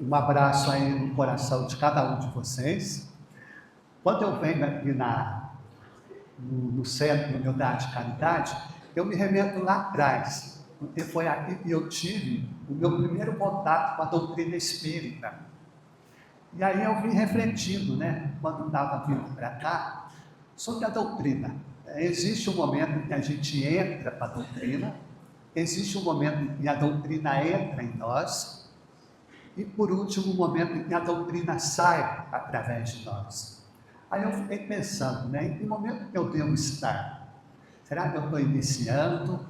Um abraço aí no coração de cada um de vocês. Quando eu venho aqui no Centro de Humildade e Caridade, eu me remeto lá atrás, porque foi aqui que eu tive o meu primeiro contato com a doutrina espírita. E aí eu vim refletindo, quando estava vindo para cá, sobre a doutrina. Existe um momento em que a gente entra para a doutrina, existe um momento em que a doutrina entra em nós, e por último, o momento em que a doutrina sai através de nós. Aí eu fiquei pensando, em que momento que eu devo estar? Será que eu estou iniciando?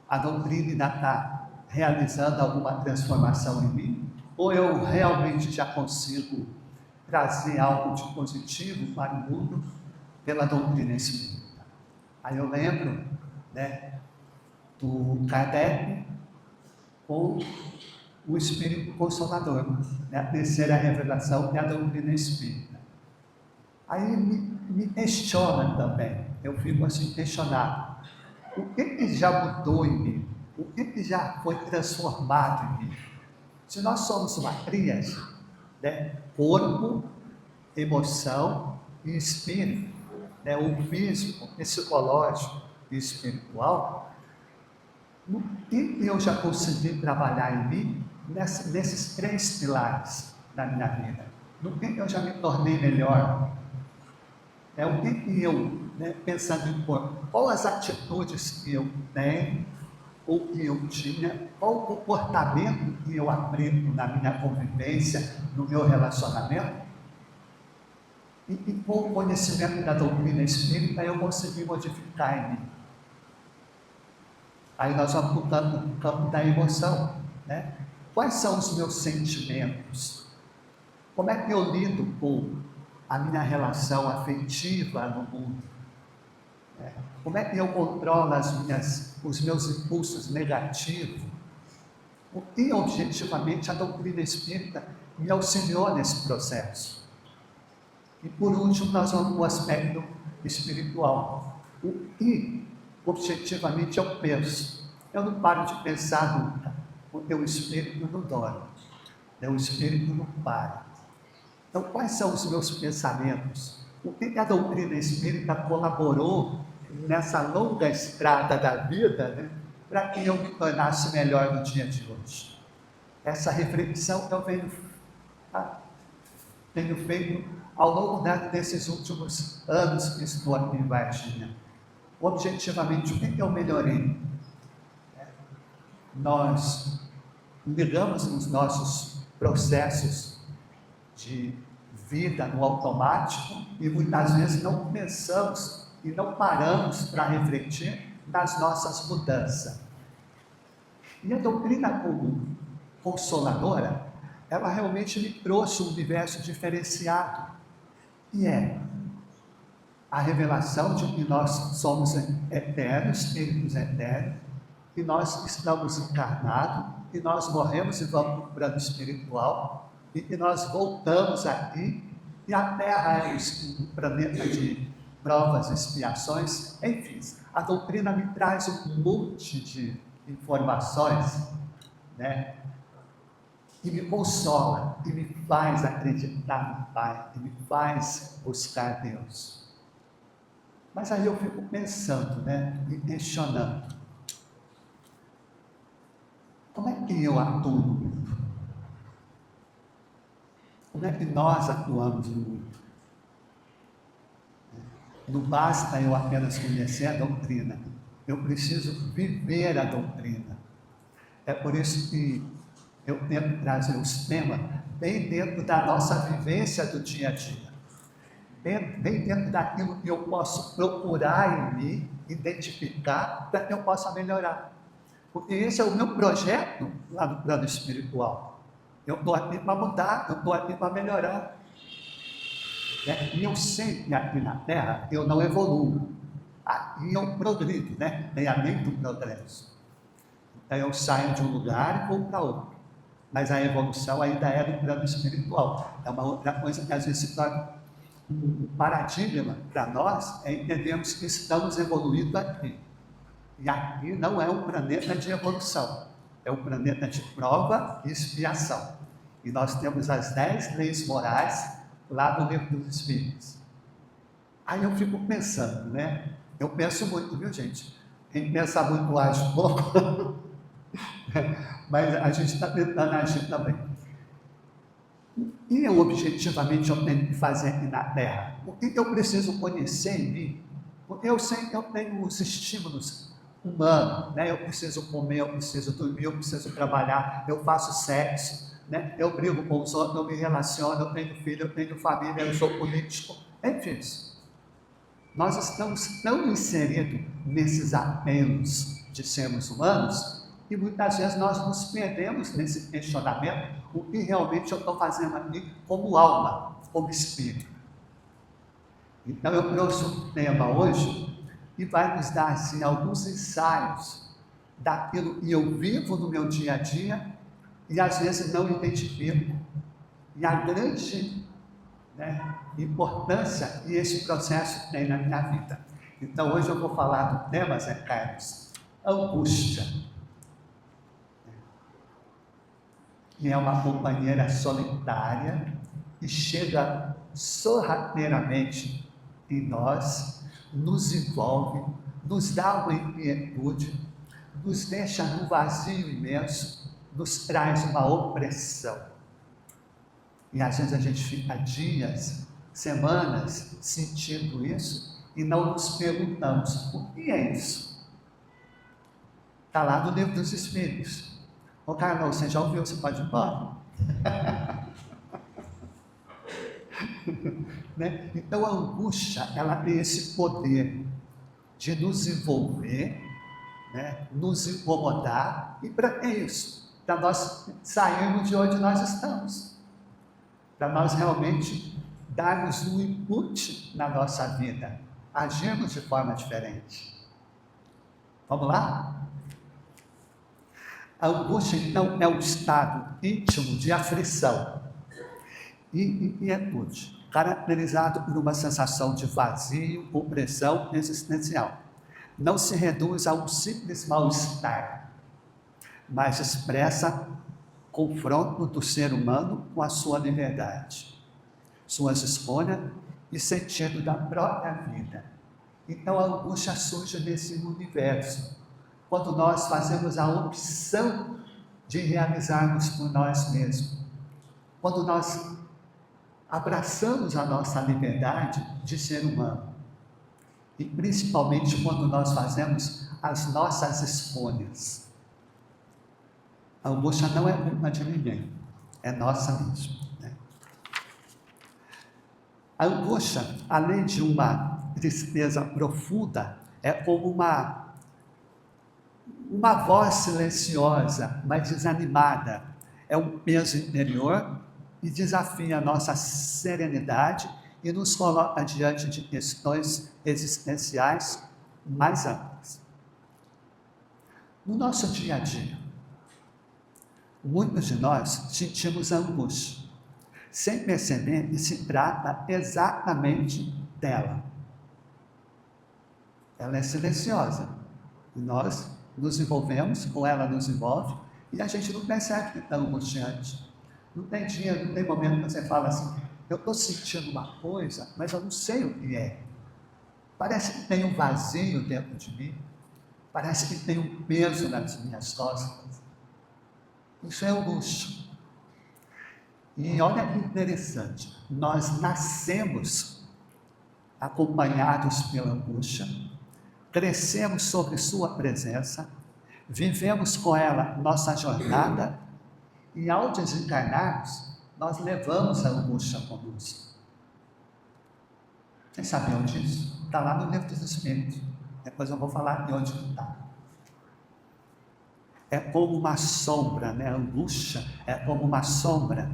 A doutrina ainda está realizando alguma transformação em mim? Ou eu realmente já consigo trazer algo de positivo para o mundo pela doutrina espírita? Aí eu lembro, do Kardec com o Espírito Consolador, a terceira revelação, que é a doutrina espírita. Aí me questiona também, eu fico assim questionado, o que já mudou em mim? O que já foi transformado em mim? Se nós somos uma tríade, corpo, emoção e espírito, o físico, psicológico e espiritual, o que eu já consegui trabalhar em mim nesses três pilares da minha vida? No que eu já me tornei melhor? O que eu, pensando em qual as atitudes que eu tenho, ou que eu tinha, qual o comportamento que eu aprendo na minha convivência, no meu relacionamento, e com o conhecimento da doutrina espírita eu consegui modificar em mim. Aí nós vamos para o campo da emoção, Quais são os meus sentimentos? Como é que eu lido com a minha relação afetiva no mundo? Como é que eu controlo os meus impulsos negativos? O que objetivamente a doutrina espírita me auxiliou nesse processo? E por último, nós vamos para o aspecto espiritual. O que objetivamente eu penso? Eu não paro de pensar nunca, porque o espírito não dorme, o espírito não para. Então, quais são os meus pensamentos? O que a doutrina espírita colaborou nessa longa estrada da vida, para que eu me tornasse melhor no dia de hoje? Essa reflexão que eu tenho feito ao longo desses últimos anos que estou aqui em Varginha. Objetivamente, o que eu melhorei? Nós ligamos nos nossos processos de vida no automático e muitas vezes não pensamos e não paramos para refletir nas nossas mudanças. E a doutrina como consoladora, ela realmente me trouxe um universo diferenciado, e é a revelação de que nós somos eternos, espíritos eternos, que nós estamos encarnados, que nós morremos e vamos para o plano espiritual, e que nós voltamos aqui, e a Terra é um planeta de provas, expiações, enfim. A doutrina me traz um monte de informações, que me consola, que me faz acreditar no Pai, que me faz buscar Deus. Mas aí eu fico pensando, me questionando, como é que eu atuo no mundo? Como é que nós atuamos no mundo? Não basta eu apenas conhecer a doutrina, eu preciso viver a doutrina. É por isso que eu tento trazer os temas bem dentro da nossa vivência do dia a dia, bem dentro daquilo que eu posso procurar em mim, identificar, para que eu possa melhorar. Porque esse é o meu projeto lá no plano espiritual. Eu estou aqui para mudar, eu estou aqui para melhorar. E eu sei que aqui na Terra eu não evoluo. Aqui eu progrido, tem a lei do progresso. Então eu saio de um lugar e vou para outro. Mas a evolução ainda é no plano espiritual. É uma outra coisa que às vezes se torna um paradigma para nós, entendermos que estamos evoluindo aqui. E aqui não é um planeta de evolução. é o planeta de prova e expiação. E nós temos as 10 leis morais lá no Livro dos Espíritos. Aí eu fico pensando, né? Eu penso muito, viu, gente? Quem pensa muito age pouco, mas a gente está tentando agir também. E objetivamente eu tenho que fazer aqui na Terra? O que eu preciso conhecer em mim? Porque eu sei que eu tenho os estímulos humanos, né? Eu preciso comer, eu preciso dormir, eu preciso trabalhar, eu faço sexo, né? Eu brigo com os outros, eu me relaciono, eu tenho filho, eu tenho família, eu sou político, enfim. Nós estamos tão inseridos nesses apelos de sermos humanos e muitas vezes nós nos perdemos nesse questionamento, o que realmente eu estou fazendo aqui como alma, como espírito. Então eu trouxe um tema hoje que vai nos dar assim, alguns ensaios daquilo que eu vivo no meu dia a dia e às vezes não identifico. E a grande importância que esse processo tem na minha vida. Então hoje eu vou falar do tema, Zé Carlos, angústia. Que é uma companheira solitária que chega sorrateiramente em nós, nos envolve, nos dá uma inquietude, nos deixa num vazio imenso, nos traz uma opressão. E às vezes a gente fica dias, semanas sentindo isso e não nos perguntamos o que é isso. Está lá no Livro dos Espíritos. Ô Carlos, você já ouviu? Você pode ir embora? Né? Então a angústia, ela tem esse poder de nos envolver, né? Nos incomodar. E para que isso? Para nós sairmos de onde nós estamos. Para nós realmente darmos um input na nossa vida, agirmos de forma diferente. Vamos lá? A angústia, então, é um estado íntimo de aflição e inquietude, caracterizado por uma sensação de vazio, opressão existencial. Não se reduz a um simples mal-estar, mas expressa confronto do ser humano com a sua liberdade, suas escolhas e sentido da própria vida. Então a angústia surge nesse universo, quando nós fazemos a opção de realizarmos por nós mesmos, quando nós abraçamos a nossa liberdade de ser humano, e principalmente quando nós fazemos as nossas escolhas. A angústia não é culpa de ninguém, é nossa mesmo. Né? A angústia, além de uma tristeza profunda, é como uma voz silenciosa, mas desanimada. É um peso interior e desafia a nossa serenidade e nos coloca diante de questões existenciais mais amplas. No nosso dia a dia, muitos de nós sentimos angústia, sem perceber que se trata exatamente dela. Ela é silenciosa, e nós nos envolvemos, com ela nos envolve, e a gente não percebe que está angustiante. Não tem dia, não tem momento que você fala assim, eu estou sentindo uma coisa, mas eu não sei o que é. Parece que tem um vazio dentro de mim, parece que tem um peso nas minhas costas. Isso é angústia. E olha que interessante, nós nascemos acompanhados pela angústia, crescemos sobre sua presença, vivemos com ela nossa jornada e ao desencarnarmos, nós levamos a angústia conosco. Vocês sabiam disso? Está lá no Livro dos Espíritos. Depois eu vou falar de onde está. É como uma sombra, né? A angústia é como uma sombra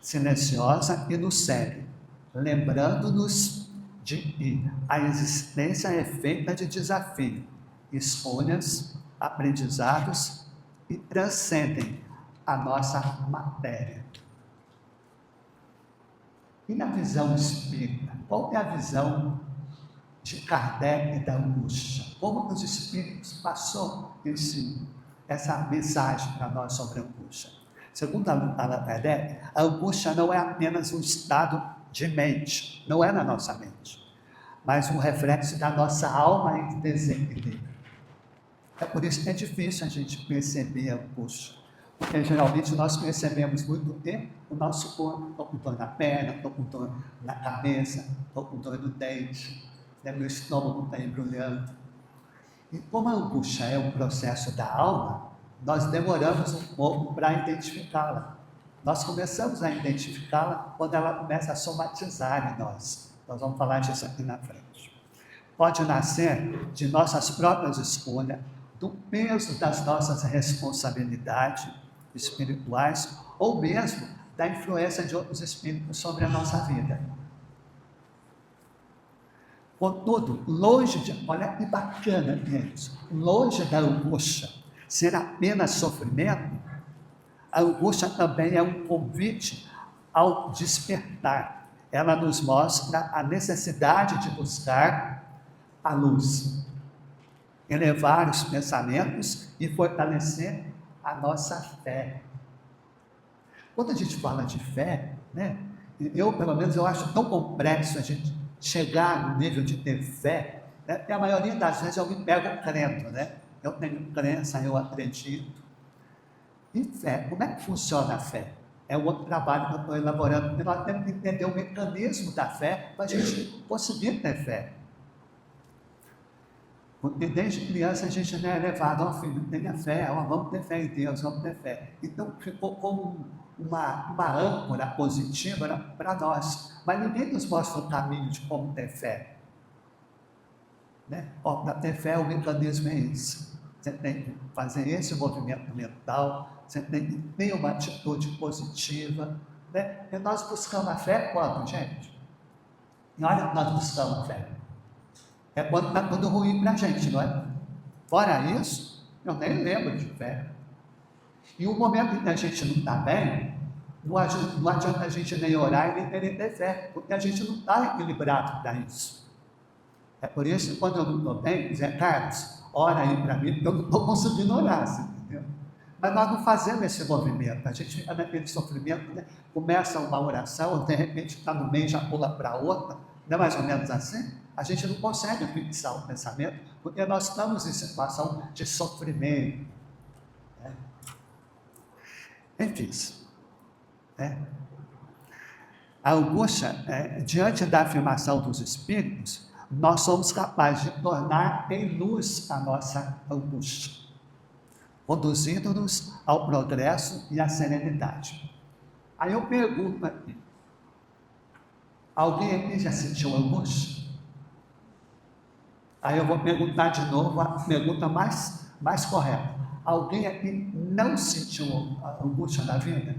silenciosa e nos segue, lembrando-nos de que a existência é feita de desafio, escolhas, aprendizados e transcendem a nossa matéria. E na visão espírita, qual é a visão de Kardec da angústia? Como os espíritos passou esse essa mensagem para nós sobre a angústia. Segundo Allan Kardec, a angústia não é apenas um estado de mente, não é na nossa mente, mas um reflexo da nossa alma em desequilíbrio. É por isso que é difícil a gente perceber a angústia, porque geralmente nós percebemos muito bem o nosso corpo, estou com dor na perna, estou com dor na cabeça, estou com dor no dente, meu estômago está embrulhando. E como a angústia é um processo da alma, nós demoramos um pouco para identificá-la. Nós começamos a identificá-la quando ela começa a somatizar em nós. Nós vamos falar disso aqui na frente. Pode nascer de nossas próprias escolhas, do peso das nossas responsabilidades espirituais, ou mesmo da influência de outros espíritos sobre a nossa vida. Contudo, longe de, olha que bacana isso, longe da angústia ser apenas sofrimento, a angústia também é um convite ao despertar. Ela nos mostra a necessidade de buscar a luz, elevar os pensamentos e fortalecer a nossa fé. Quando a gente fala de fé, né, pelo menos eu acho tão complexo a gente chegar no nível de ter fé, né, porque a maioria das vezes eu me pego crendo, né? Eu tenho crença, eu acredito. E fé, como é que funciona a fé? É um outro trabalho que eu estou elaborando, porque nós temos que entender o mecanismo da fé para a gente conseguir ter fé. Porque desde criança a gente não é levado, ó filho, tenha fé, ó, vamos ter fé em Deus, vamos ter fé. Então ficou como uma âncora positiva para nós, mas ninguém nos mostra o caminho de como ter fé. Né? Para ter fé, o mecanismo é esse. Você tem que fazer esse movimento mental, você tem que ter uma atitude positiva. Né? E nós buscamos a fé quando, gente? E olha, nós buscamos a fé. É quando está tudo ruim para a gente, não é? Fora isso, eu nem lembro de fé. E o momento em que a gente não está bem, não adianta a gente nem orar e nem querer ter fé, porque a gente não está equilibrado para isso. É por isso que quando eu não estou bem, Zé Carlos, ora aí para mim, porque eu não estou conseguindo orar, entendeu? Mas nós não fazemos esse movimento, a gente fica naquele sofrimento, né? Começa uma oração, de repente está no meio, já pula para outra, não é mais ou menos assim? A gente não consegue fixar o pensamento, porque nós estamos em situação de sofrimento. Né? Enfim, né? A angústia, diante da afirmação dos Espíritos, nós somos capazes de tornar em luz a nossa angústia, conduzindo-nos ao progresso e à serenidade. Aí eu pergunto aqui, alguém aqui já sentiu angústia? Aí eu vou perguntar de novo a pergunta mais correta. Alguém aqui não sentiu a angústia da vida?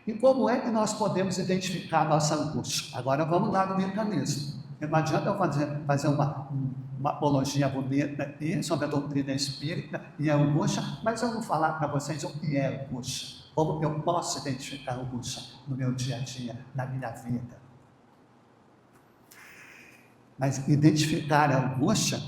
E como é que nós podemos identificar a nossa angústia? Agora vamos lá no mecanismo. Não adianta eu fazer uma apologia bonita aqui sobre a doutrina espírita e a angústia, mas eu vou falar para vocês o que é angústia. Como eu posso identificar a angústia no meu dia a dia, na minha vida. Mas identificar a angústia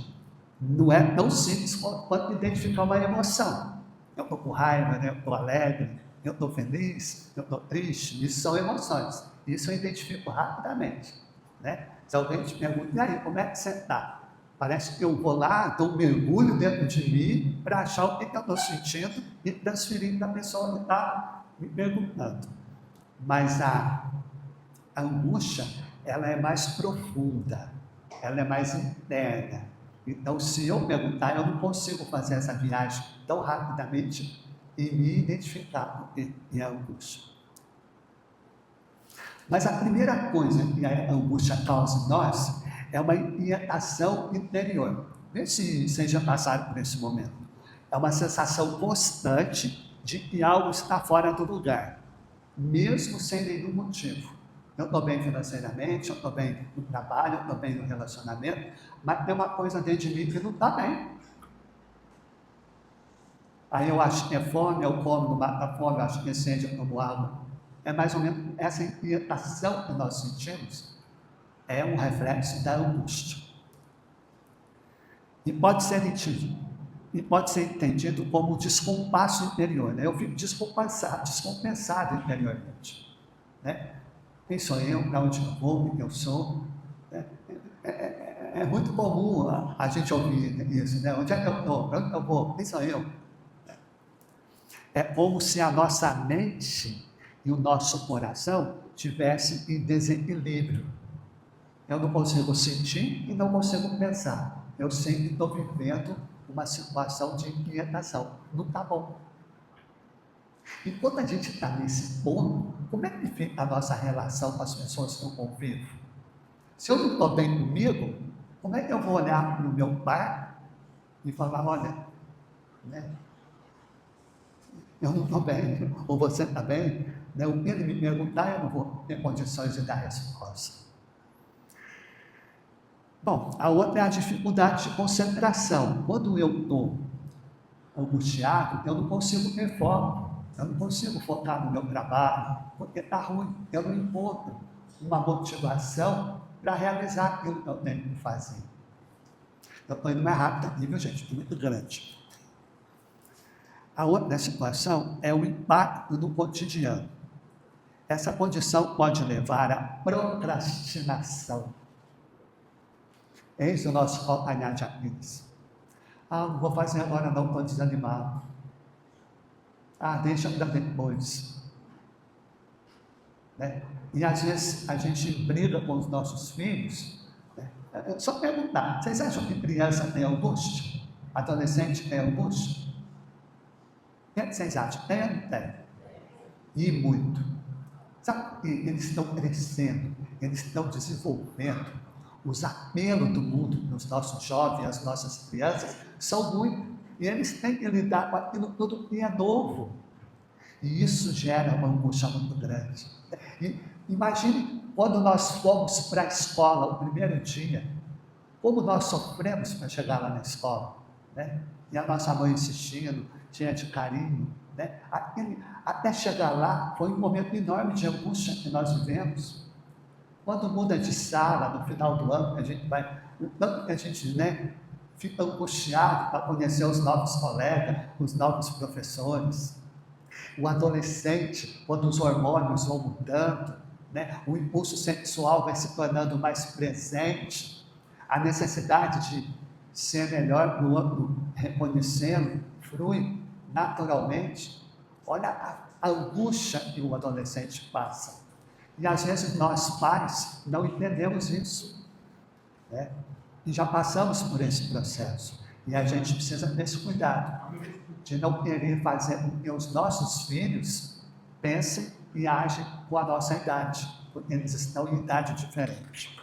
não é tão simples quanto identificar uma emoção. Eu estou com raiva, né? Eu estou alegre, eu estou feliz, eu estou triste. Isso são emoções. Isso eu identifico rapidamente. Né? Se alguém te pergunta, e aí, como é que você está? Parece que eu vou lá, dou um mergulho dentro de mim para achar o que eu estou sentindo e transferir para a pessoa que está me perguntando. Mas a angústia, ela é mais profunda, ela é mais interna. Então, se eu perguntar, eu não consigo fazer essa viagem tão rapidamente e me identificar com é a angústia. Mas a primeira coisa que a angústia causa em nós é uma inquietação interior. Vê se vocês já passaram por esse momento. É uma sensação constante de que algo está fora do lugar, mesmo sem nenhum motivo. Eu estou bem financeiramente, eu estou bem no trabalho, eu estou bem no relacionamento, mas tem uma coisa dentro de mim que não está bem. Aí eu acho que é fome, eu como, não mata a fome, eu acho que é sede, eu tomo água. É mais ou menos essa inquietação que nós sentimos, é um reflexo da angústia. E pode ser entendido como descompasso interior. Né? Eu fico descompensado interiormente. Né? Quem sou eu? Para onde eu vou? Quem eu sou? Né? É muito comum a gente ouvir isso. Né? Onde é que eu estou? Para onde eu vou? Quem sou eu? É como se a nossa mente e o nosso coração tivessem em desequilíbrio. Eu não consigo sentir e não consigo pensar. Eu sempre estou vivendo uma situação de inquietação. Não está bom. E quando a gente está nesse ponto, como é que fica a nossa relação com as pessoas que eu convivo? Se eu não estou bem comigo, como é que eu vou olhar para o meu pai e falar, olha, né, eu não estou bem, ou você está bem? Né, o que ele me perguntar, eu não vou ter condições de dar resposta. Bom, a outra é a dificuldade de concentração. Quando eu estou angustiado, eu não consigo ter foco, eu não consigo focar no meu trabalho, porque está ruim, eu não encontro uma motivação para realizar aquilo que eu tenho que fazer. Eu estou indo mais rápido aqui, viu, gente? Estou muito grande. A outra situação é o impacto no cotidiano. Essa condição pode levar à procrastinação. Eis o nosso calcanhar de Aquiles. Não vou fazer agora não, estou desanimado. Deixa para depois. Né? E às vezes a gente briga com os nossos filhos. Né? Só perguntar, vocês acham que criança tem angústia? Adolescente tem angústia? O que vocês acham? Tem ou não tem? E muito. Sabe que eles estão crescendo, eles estão desenvolvendo. Os apelos do mundo para os nossos jovens, as nossas crianças, são muitos. E eles têm que lidar com aquilo tudo que é novo. E isso gera uma angústia muito grande. E imagine quando nós fomos para a escola o primeiro dia, como nós sofremos para chegar lá na escola. Né? E a nossa mãe insistindo, cheia de carinho. Né? Até chegar lá, foi um momento enorme de angústia que nós vivemos. Quando muda de sala, no final do ano, a gente vai, tanto que a gente, né, fica angustiado para conhecer os novos colegas, os novos professores. O adolescente, quando os hormônios vão mudando, né, o impulso sexual vai se tornando mais presente, a necessidade de ser melhor no outro, reconhecendo, flui naturalmente. Olha a angústia que o adolescente passa. E às vezes nós pais não entendemos isso, né? E já passamos por esse processo. E a gente precisa ter esse cuidado de não querer fazer com que os nossos filhos pensem e agem com a nossa idade, porque eles estão em idade diferente.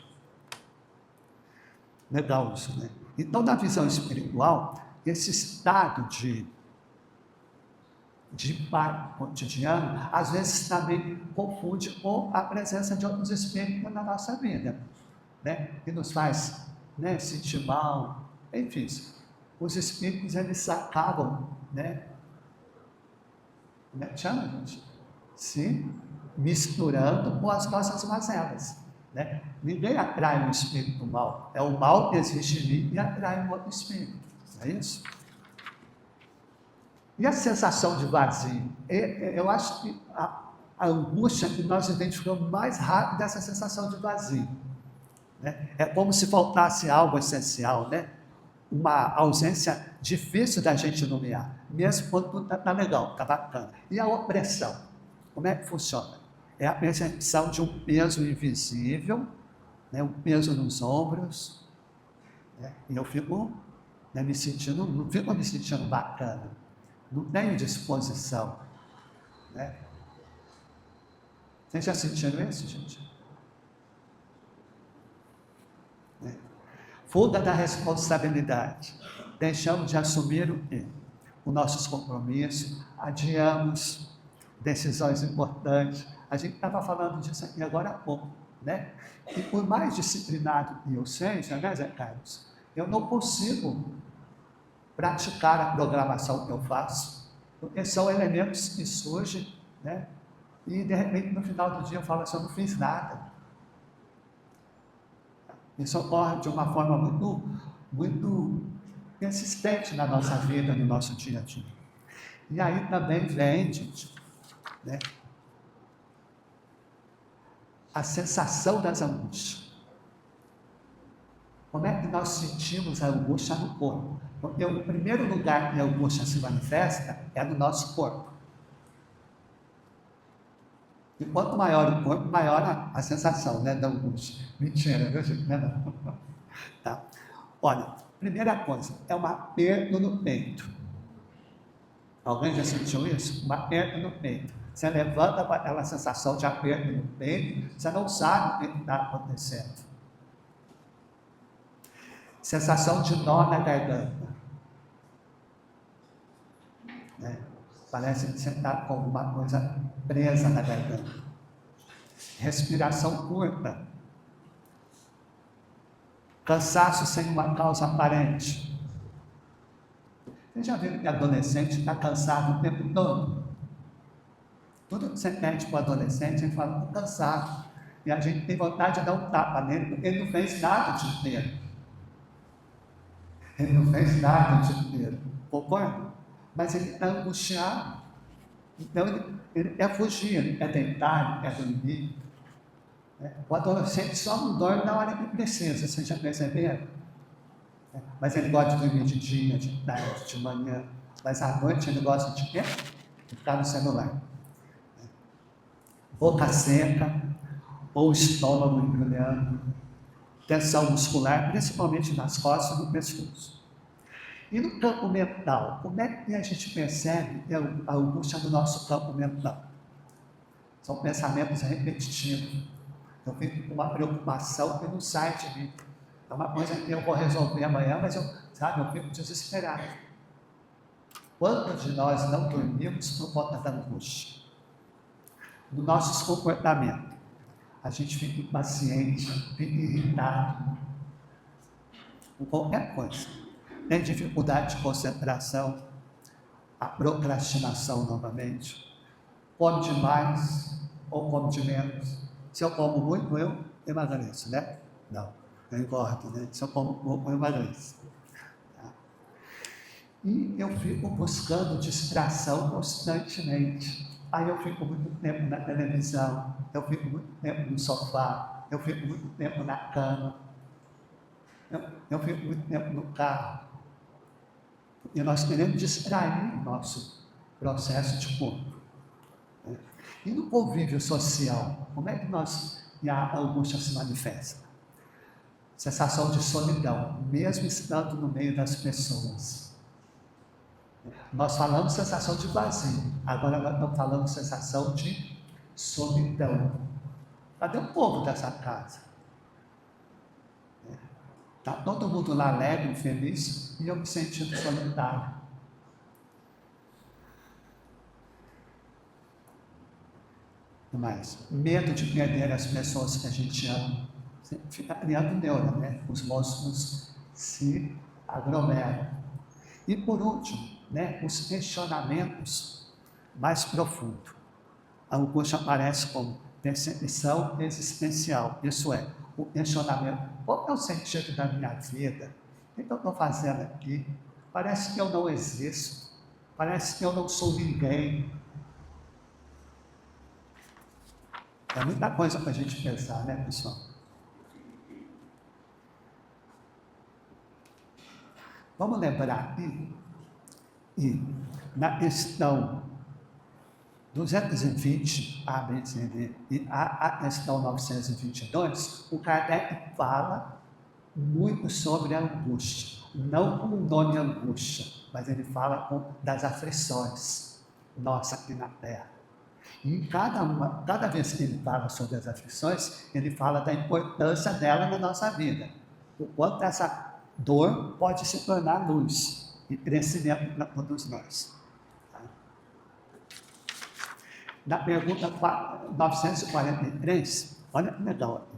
Legal isso, né? Então, na visão espiritual, esse estado de pai cotidiano, às vezes também confunde com a presença de outros espíritos na nossa vida, né? Que nos faz, né, sentir mal, enfim. Os espíritos, eles acabam, né? Como é que chama, gente? Se misturando com as nossas mazelas, né? Ninguém atrai um espírito mal, é o mal que existe em mim e atrai um outro espírito, não é isso? E a sensação de vazio? Eu acho que a angústia que nós identificamos mais rápido é essa sensação de vazio. Né? É como se faltasse algo essencial, né? Uma ausência difícil da gente nomear, mesmo quando tudo está legal, está bacana. E a opressão? Como é que funciona? É a percepção de um peso invisível, né? Um peso nos ombros, né? E eu fico, né, não fico me sentindo bacana. Não tenho disposição. Né? Vocês já sentiram isso, gente? Né? Fuga da responsabilidade. Deixamos de assumir o quê? Os nossos compromissos, adiamos decisões importantes. A gente estava falando disso aqui agora há pouco. Né? E por mais disciplinado que eu seja, né, Zé Carlos, eu não consigo praticar a programação que eu faço, porque são elementos que surgem, né? E de repente no final do dia eu falo assim, eu não fiz nada. Isso ocorre de uma forma muito persistente na nossa vida, no nosso dia a dia. E aí também vem, gente, né, a sensação das angústias. Como é que nós sentimos a angústia no corpo? Porque o primeiro lugar que a angústia se manifesta é no nosso corpo. E quanto maior o corpo, maior a sensação, né, da angústia. Mentira, viu, gente? Não é não. Tá? Olha, primeira coisa, é um aperto no peito. Alguém já sentiu isso? Um aperto no peito. Você levanta com aquela sensação de aperto no peito, você não sabe o que está acontecendo. Sensação de nó na garganta. Né? Parece que você está com alguma coisa presa na garganta. Respiração curta. Cansaço sem uma causa aparente. Você já viu que adolescente está cansado o tempo todo? Tudo que você pede para o adolescente, ele fala, estou cansado. E a gente tem vontade de dar um tapa nele, porque ele não fez nada de inteiro. Ele não fez nada de inteiro. Concorda? Mas ele está angustiado. Então ele quer fugir, ele quer deitar, ele quer dormir. O adolescente só não dorme na hora que precisa, vocês já perceberam? Mas ele gosta de dormir de dia, de tarde, de manhã. Mas à noite ele gosta de quê? De ficar no celular. Boca seca, ou estômago embrulhando, tensão muscular, principalmente nas costas e no pescoço. E no campo mental, como é que a gente percebe a angústia do nosso campo mental? São pensamentos repetitivos. Eu fico com uma preocupação que não sai de mim. É uma coisa que eu vou resolver amanhã, mas eu fico desesperado. Quantos de nós não dormimos por conta da angústia? No nosso comportamento, a gente fica impaciente, fica irritado, com qualquer coisa. Tem dificuldade de concentração, a procrastinação novamente, come demais ou come de menos. Se eu como muito, eu emagreço, né? Não, eu engordo, né? Se eu como pouco, eu emagreço. Tá? E eu fico buscando distração constantemente. Aí eu fico muito tempo na televisão, eu fico muito tempo no sofá, eu fico muito tempo na cama, eu fico muito tempo no carro. E nós queremos distrair o nosso processo de corpo. E no convívio social, como é que a angústia se manifesta? Sensação de solidão, mesmo estando no meio das pessoas. Nós falamos sensação de vazio, agora nós estamos falando sensação de solidão. Cadê o povo dessa casa? Está todo mundo lá alegre, feliz, e eu me sentindo solitário. Mas medo de perder as pessoas que a gente ama. Fica criando neura, né? Os músculos se aglomeram. E por último, né, os questionamentos mais profundos. A angústia aparece como percepção existencial, isso é, o questionamento: qual é o sentido da minha vida? O que eu estou fazendo aqui? Parece que eu não existo, parece que eu não sou ninguém. É muita coisa para a gente pensar, né, pessoal? Vamos lembrar aqui, e na questão 220, A, B, C, D, e a questão 922, o Kardec fala muito sobre a angústia, não com o nome angústia, mas ele fala das aflições nossa aqui na Terra. E cada vez que ele fala sobre as aflições, ele fala da importância dela na nossa vida, o quanto essa dor pode se tornar luz e crescimento para todos nós. Na pergunta 943, olha que legal aqui.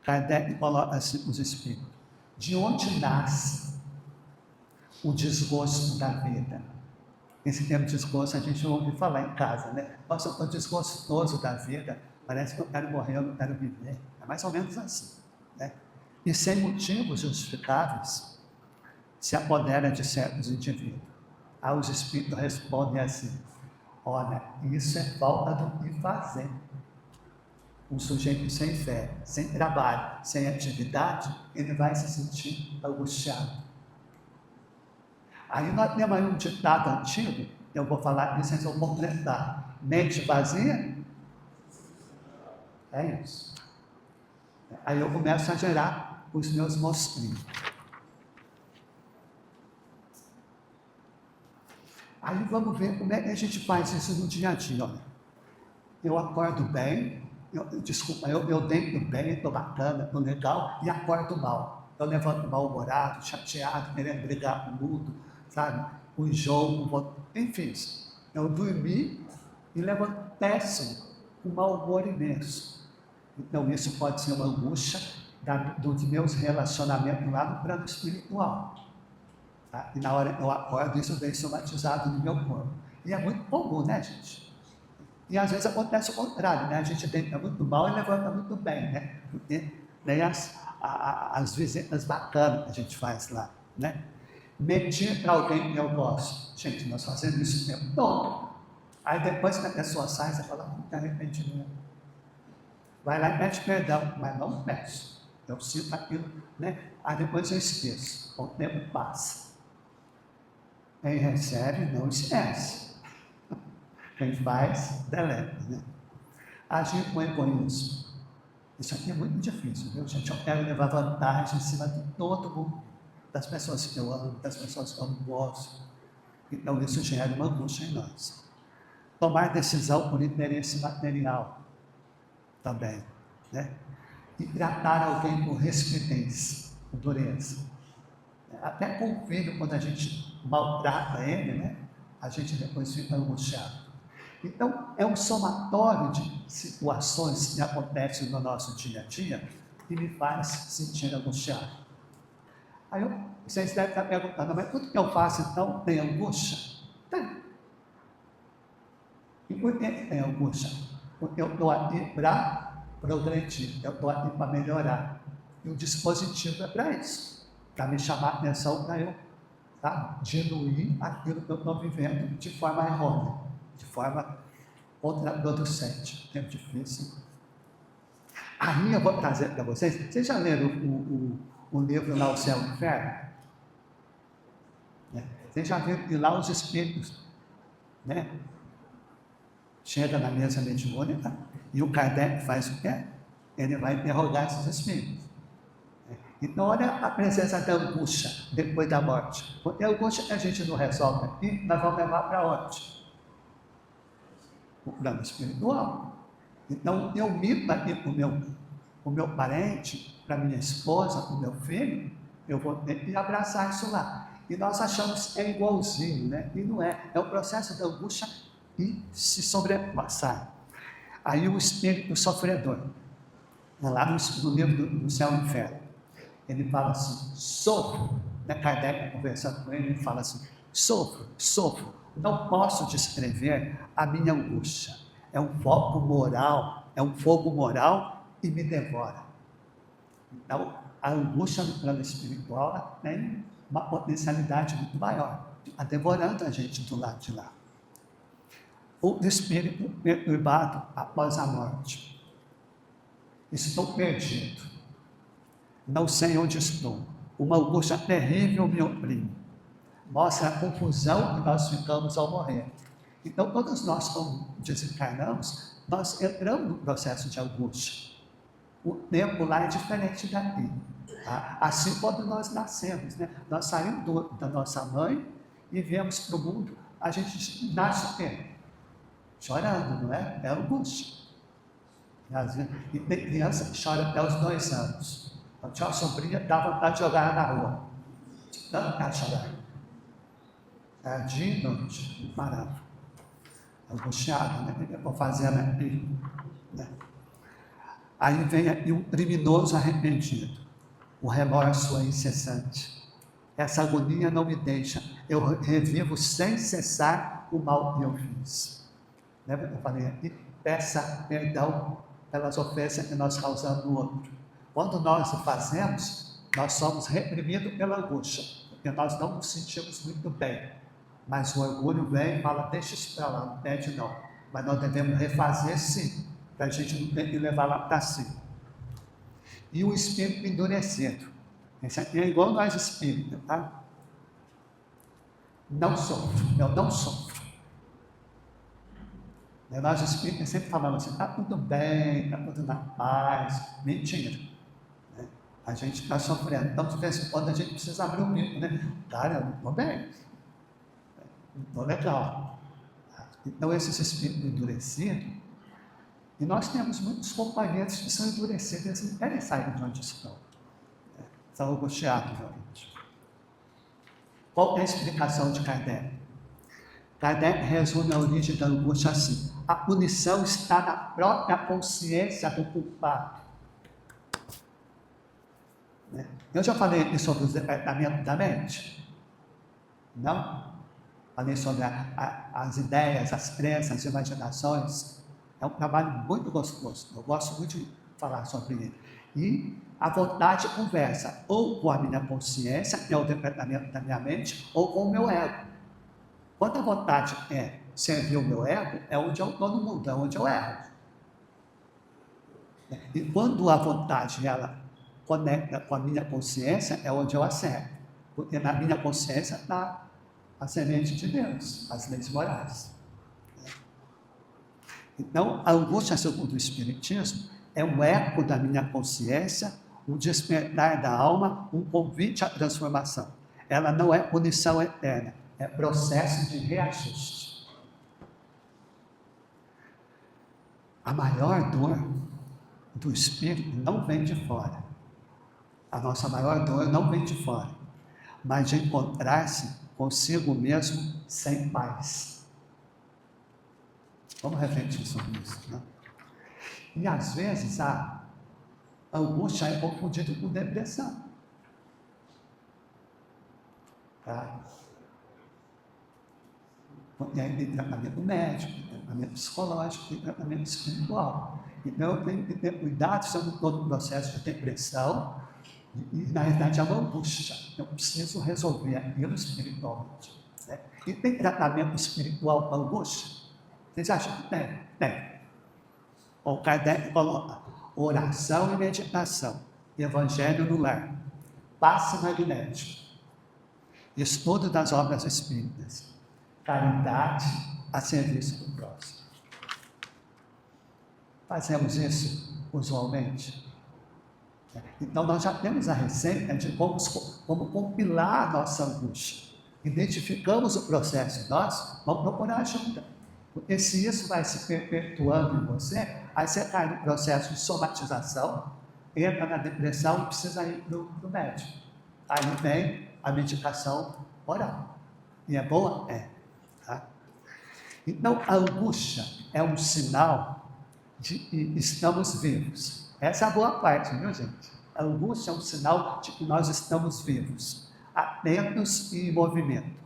Kardec coloca assim os espíritos: de onde nasce o desgosto da vida? Esse termo desgosto a gente ouve falar em casa, né? Nossa, eu estou desgostoso da vida, parece que eu quero morrer, eu não quero viver. É mais ou menos assim, né? e sem motivos justificáveis se apodera de certos indivíduos. Aí os espíritos respondem assim: olha, isso é falta do que fazer. Um sujeito sem fé, sem trabalho, sem atividade, ele vai se sentir angustiado. Aí nós temos aí um ditado antigo, eu vou falar isso, vocês vão completar. Mente vazia? É isso. Aí eu começo a gerar os meus monstrinhos. Aí vamos ver como é que a gente faz isso no dia a dia. Olha. Eu acordo bem, eu deito bem, estou bacana, estou legal, e acordo mal. Eu levanto mal-humorado, chateado, querendo brigar com o mundo, sabe? O jogo, enfim. Eu dormi e levanto péssimo, com mau humor imenso. Então isso pode ser uma angústia dos meus relacionamentos lá no plano espiritual. Tá? E na hora que eu acordo, isso vem somatizado no meu corpo. E é muito comum, né, gente? E às vezes acontece o contrário, né? A gente deita muito mal e levanta muito bem, né? Porque nem as visitas bacanas que a gente faz lá, né? Mentir para alguém que eu gosto. Gente, nós fazemos isso o tempo todo. Aí depois que a pessoa sai, você fala, muito arrependimento. Vai lá e pede perdão, mas não peço. Eu sinto aquilo, né? Aí depois eu esqueço. O tempo passa. Quem recebe, não esquece. Quem faz, deleta, né? Agir com egoísmo. Isso aqui é muito difícil, viu, gente? Eu quero levar vantagem em cima de todo mundo, das pessoas que eu amo, das pessoas que eu não gosto. Então, isso gera uma angústia em nós. Tomar decisão por interesse material também, né? E tratar alguém com respeitência, com dureza. Até com o filho, quando a gente maltrata ele, né? A gente depois fica angustiado. Então, é um somatório de situações que acontecem no nosso dia a dia que me faz sentir angustiado. Aí vocês devem estar perguntando, mas tudo que eu faço então tem angústia? Tem. E por que tem angústia? Porque eu estou aqui para progredir, eu estou aqui para melhorar. E o dispositivo é para isso, para me chamar a atenção, para eu diluir aquilo que eu estou vivendo de forma errônea, de forma contraproducente. É difícil. Aí eu vou trazer para vocês. Vocês já leram o livro lá, O Céu e o Inferno? Vocês já viram que lá os espíritos, né? Chega na mesa mediúnica e o Kardec faz o quê? Ele vai interrogar esses espíritos. Então, olha a presença da angústia depois da morte. Porque a angústia que a gente não resolve aqui, nós vamos levar para onde? O plano espiritual. Então, eu mito aqui para o meu parente, para minha esposa, para o meu filho, eu vou ter que abraçar isso lá. E nós achamos que é igualzinho, né? E não é. É o processo da angústia e se sobrepassar. Aí o espírito sofredor, lá no livro do Céu e Inferno, ele fala assim, sofro, né? Kardec conversando com ele fala assim, sofro, não posso descrever a minha angústia, é um fogo moral e me devora. Então, a angústia no plano espiritual tem uma potencialidade muito maior, está devorando a gente do lado de lá. O espírito perturbado após a morte. Estou perdido. Não sei onde estou. Uma angústia terrível me oprime. Mostra a confusão que nós ficamos ao morrer. Então, todos nós, quando desencarnamos, nós entramos no processo de angústia. O tempo lá é diferente daqui. Tá? Assim, quando nós nascemos, né? Nós saímos da nossa mãe e viemos para o mundo, a gente nasce o quê? Chorando, não é? É angústia. E tem criança que chora até os 2 anos. Eu tinha uma sobrinha que dá vontade de jogar na rua. Tanto que chorar. Dia e noite, não parava. Angustiado, né? O que eu vou fazer aqui? Né? Aí vem aqui um criminoso arrependido. O remorso é incessante. Essa agonia não me deixa. Eu revivo sem cessar o mal que eu fiz. Lembra que eu falei aqui? Peça perdão pelas ofensas que nós causamos no outro. Quando nós o fazemos, nós somos reprimidos pela angústia, porque nós não nos sentimos muito bem. Mas o orgulho vem e fala, deixa isso para lá, não pede não. Mas nós devemos refazer sim, para a gente não ter que levar lá para cima. E o espírito endurecido. Esse aqui é igual nós espíritos, tá? Não sofro, eu não sofro. E nós espíritos sempre falamos assim, está tudo bem, está tudo na paz. Mentira. Né? A gente está sofrendo. Então, de vez em quando, a gente precisa abrir o bico, né? Cara, eu não estou bem. Não estou legal. Então, esses espíritos endurecidos, e nós temos muitos companheiros que são endurecidos, eles não querem sair de onde estão. São angustiados, realmente. Qual é a explicação de Kardec? Kardec resume a origem da angústia assim: a punição está na própria consciência do culpado. Eu já falei aqui sobre o despertamento da mente? Não? Falei sobre as ideias, as crenças, as imaginações. É um trabalho muito gostoso. Eu gosto muito de falar sobre ele. E a vontade conversa ou com a minha consciência, que é o despertamento da minha mente, ou com o meu ego. Quando a vontade é servir o meu ego, é onde eu estou no mundo, é onde eu erro. E quando a vontade ela conecta com a minha consciência, é onde eu acerto. Porque na minha consciência está a semente de Deus, as leis morais. Então, a angústia, segundo o Espiritismo, é um eco da minha consciência, um despertar da alma, um convite à transformação. Ela não é punição eterna, é processo de reajuste. A maior dor do espírito não vem de fora. A nossa maior dor não vem de fora, mas de encontrar-se consigo mesmo sem paz. Vamos refletir sobre isso, né? E às vezes a angústia é confundida com depressão. Tá? E aí tem tratamento médico, tem tratamento psicológico, tem tratamento espiritual. Então eu tenho que ter cuidado se eu não estou no processo de depressão, e na realidade é uma angústia. Eu preciso resolver aquilo espiritualmente. Né? E tem tratamento espiritual para angústia? Vocês acham que tem? Tem. O Kardec coloca oração e meditação, evangelho no lar, passe magnético, estudo das obras espíritas, caridade a serviço do próximo. Fazemos isso usualmente. Então nós já temos a receita de como compilar a nossa angústia. Identificamos o processo, nós vamos procurar ajuda. Porque se isso vai se perpetuando em você, aí você cai no processo de somatização, entra na depressão e precisa ir para o médico. Aí vem a medicação oral. E é boa? É. Tá? Então, a angústia é um sinal de que estamos vivos. Essa é a boa parte, viu, gente? A angústia é um sinal de que nós estamos vivos, atentos e em movimento.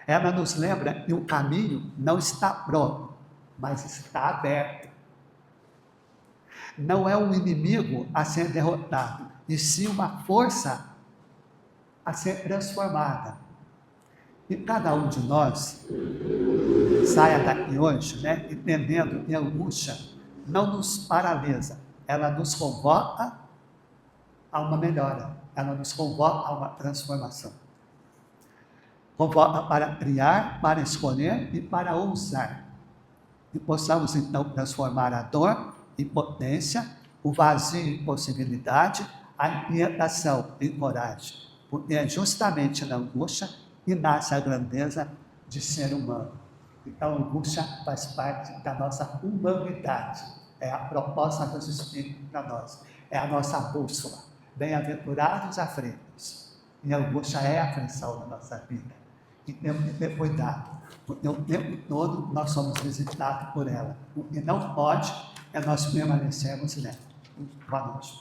Ela nos lembra que o caminho não está pronto, mas está aberto. Não é um inimigo a ser derrotado, e sim uma força a ser transformada. E cada um de nós saia daqui hoje, né, entendendo que a angústia não nos paralisa, ela nos convoca a uma melhora, ela nos convoca a uma transformação. Convoca para criar, para escolher e para ousar. E possamos então transformar a dor em potência, o vazio em possibilidade, a inquietação em coragem. Porque é justamente na angústia que nasce a grandeza de ser humano. Então a angústia faz parte da nossa humanidade. É a proposta dos Espíritos para nós. É a nossa bússola. Bem-aventurados aflitos. E a angústia é a aflição da nossa vida. E temos que ter cuidado, porque o tempo todo nós somos visitados por ela. O que não pode é nós permanecermos nela. Boa noite.